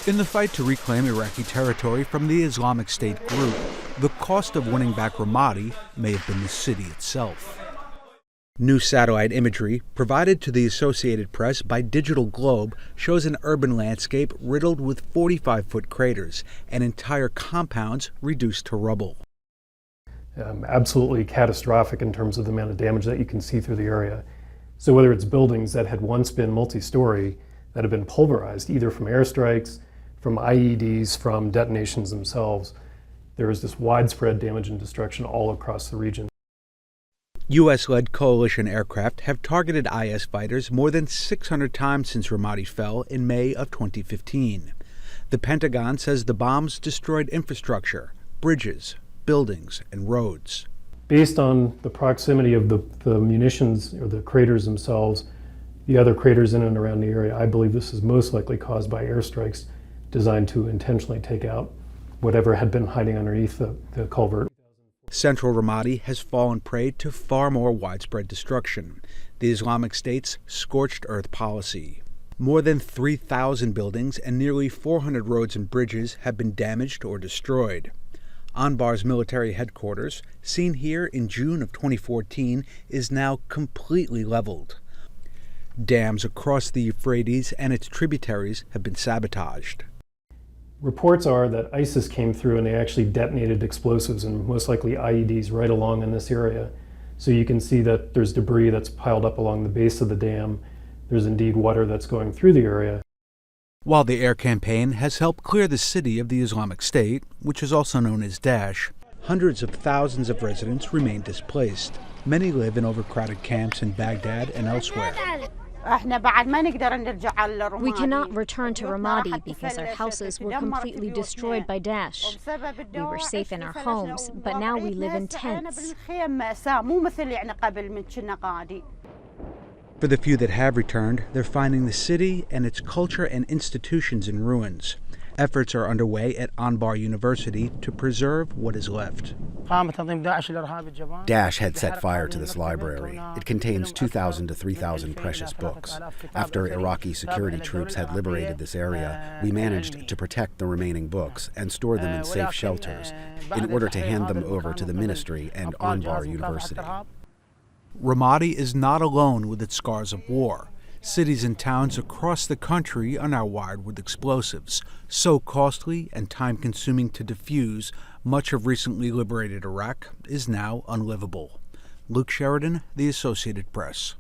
In the fight to reclaim Iraqi territory from the Islamic State Group, the cost of winning back Ramadi may have been the city itself. New satellite imagery provided to the Associated Press by Digital Globe shows an urban landscape riddled with 45-foot craters and entire compounds reduced to rubble. Absolutely catastrophic in terms of the amount of damage that you can see through the area. So whether it's buildings that had once been multi-story that have been pulverized either from airstrikes, from IEDs, from detonations themselves, there is this widespread damage and destruction all across the region. U.S.-led coalition aircraft have targeted IS fighters more than 600 times since Ramadi fell in May of 2015. The Pentagon says the bombs destroyed infrastructure, bridges, buildings, and roads. Based on the proximity of the munitions or the craters themselves, the other craters in and around the area, I believe this is most likely caused by airstrikes designed to intentionally take out whatever had been hiding underneath the culvert. Central Ramadi has fallen prey to far more widespread destruction, the Islamic State's scorched earth policy. More than 3,000 buildings and nearly 400 roads and bridges have been damaged or destroyed. Anbar's military headquarters, seen here in June of 2014, is now completely leveled. Dams across the Euphrates and its tributaries have been sabotaged. Reports are that ISIS came through and they actually detonated explosives and most likely IEDs right along in this area. So you can see that there's debris that's piled up along the base of the dam. There's indeed water that's going through the area. While the air campaign has helped clear the city of the Islamic State, which is also known as Daesh, hundreds of thousands of residents remain displaced. Many live in overcrowded camps in Baghdad and elsewhere. We cannot return to Ramadi because our houses were completely destroyed by Daesh. We were safe in our homes, but now we live in tents. For the few that have returned, they're finding the city and its culture and institutions in ruins. Efforts are underway at Anbar University to preserve what is left. Daesh had set fire to this library. It contains 2,000 to 3,000 precious books. After Iraqi security troops had liberated this area, we managed to protect the remaining books and store them in safe shelters in order to hand them over to the ministry and Anbar University. Ramadi is not alone with its scars of war. Cities and towns across the country are now wired with explosives, so costly and time-consuming to defuse, much of recently liberated Iraq is now unlivable. Luke Sheridan, The Associated Press.